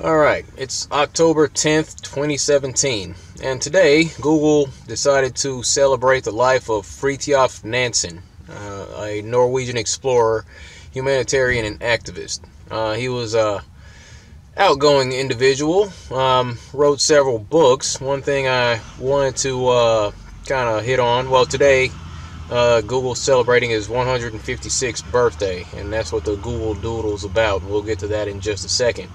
Alright, it's October 10th, 2017, and today Google decided to celebrate the life of Fritjof Nansen, a Norwegian explorer, humanitarian, and activist. He was an outgoing individual, wrote several books. One thing I wanted to kind of hit on, well, today Google's celebrating his 156th birthday, and that's what the Google Doodle is about. We'll get to that in just a second.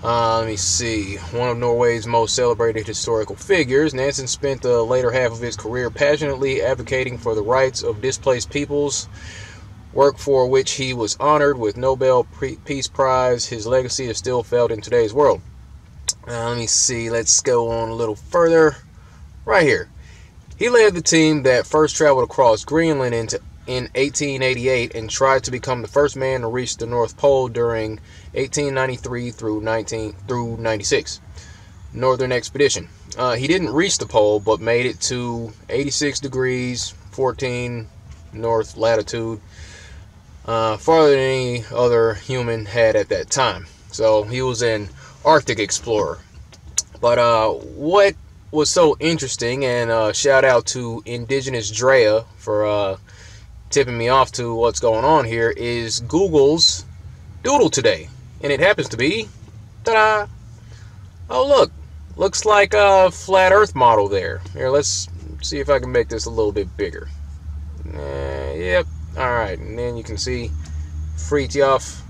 Let me see. One of Norway's most celebrated historical figures, Nansen spent the later half of his career passionately advocating for the rights of displaced peoples, work for which he was honored with Nobel Peace Prize. His legacy is still felt in today's world. Let me see. Let's go on a little further. Right here. He led the team that first traveled across Greenland in 1888 and tried to become the first man to reach the North Pole during 1893 through 96 Northern Expedition. He didn't reach the pole, but made it to 86 degrees 14 north latitude, farther than any other human had at that time. So he was an Arctic explorer. But what was so interesting, and shout out to Indigenous Drea for tipping me off to what's going on here, is Google's Doodle today. And it happens to be, ta-da! Oh, look. Looks like a flat earth model there. Here, let's see if I can make this a little bit bigger. Yep. Alright, and then you can see Fritjof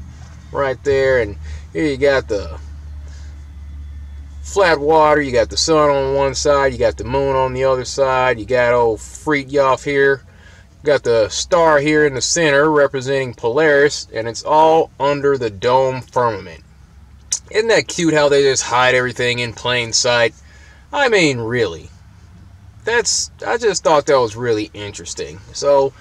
right there. And here you got the flat water. You got the sun on one side. You got the moon on the other side. You got old Fritjof here. Got the star here in the center representing Polaris, and it's all under the dome firmament. Isn't that cute how they just hide everything in plain sight? I mean, really. I just thought that was really interesting. So,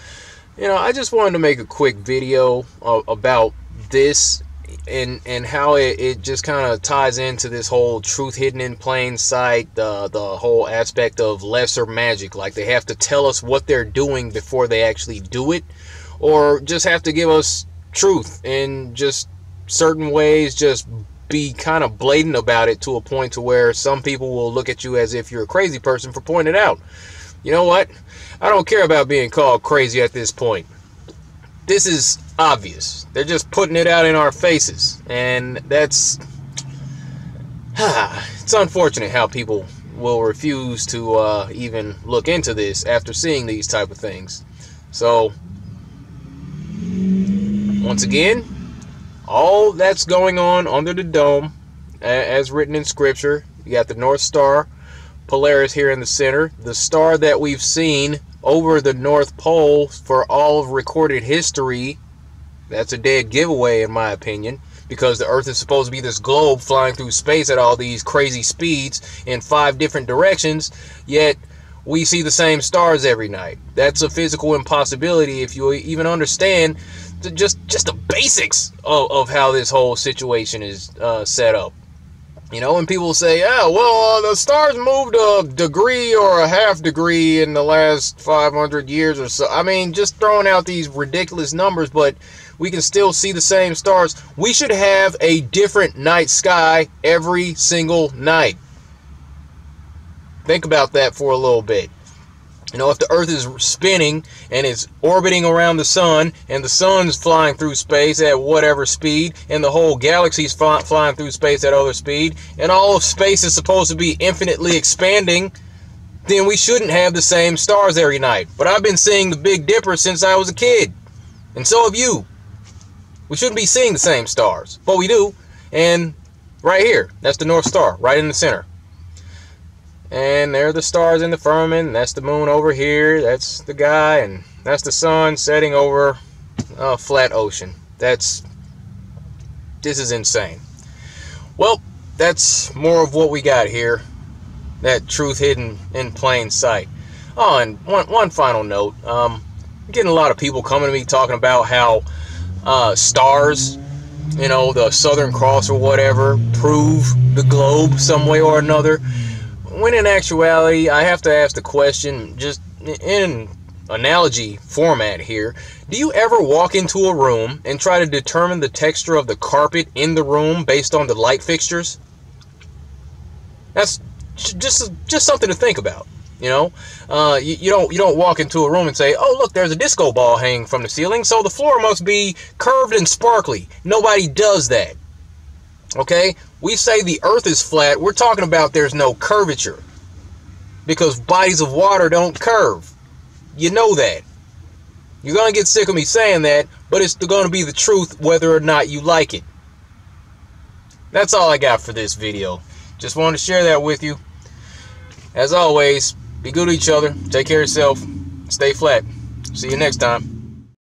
I just wanted to make a quick video about this and how it just kind of ties into this whole truth hidden in plain sight, the whole aspect of lesser magic. Like, they have to tell us what they're doing before they actually do it, or just have to give us truth in just certain ways, just be kind of blatant about it to a point to where some people will look at you as if you're a crazy person for pointing it out. You know what? I don't care about being called crazy at this point. This is obvious. They're just putting it out in our faces. And that's... it's unfortunate how people will refuse to even look into this after seeing these type of things. So, once again, all that's going on under the dome, as written in Scripture, you got the North Star, Polaris here in the center, the star that we've seen over the North Pole for all of recorded history. That's a dead giveaway in my opinion, because the Earth is supposed to be this globe flying through space at all these crazy speeds in 5 different directions, yet we see the same stars every night. That's a physical impossibility if you even understand just the basics of how this whole situation is set up. And people say, yeah, well, the stars moved a degree or a half degree in the last 500 years or so. I mean, just throwing out these ridiculous numbers, but we can still see the same stars. We should have a different night sky every single night. Think about that for a little bit. If the Earth is spinning and it's orbiting around the sun, and the sun's flying through space at whatever speed, and the whole galaxy's flying through space at other speed, and all of space is supposed to be infinitely expanding, then we shouldn't have the same stars every night. But I've been seeing the Big Dipper since I was a kid, and so have you. We shouldn't be seeing the same stars, but we do. And right here, that's the North Star, right in the center. And there are the stars in the firmament, and that's the moon over here, that's the guy, and that's the sun setting over a flat ocean. This is insane. Well, that's more of what we got here. That truth hidden in plain sight. Oh, and one final note. I'm getting a lot of people coming to me talking about how stars, the Southern Cross or whatever, prove the globe some way or another. When in actuality, I have to ask the question, just in analogy format here. Do you ever walk into a room and try to determine the texture of the carpet in the room based on the light fixtures? That's just something to think about. You know, you don't walk into a room and say, oh, look, there's a disco ball hanging from the ceiling, so the floor must be curved and sparkly. Nobody does that. Okay? We say the earth is flat. We're talking about there's no curvature, because bodies of water don't curve. You know that. You're going to get sick of me saying that, but it's going to be the truth whether or not you like it. That's all I got for this video. Just wanted to share that with you. As always, be good to each other. Take care of yourself. Stay flat. See you next time.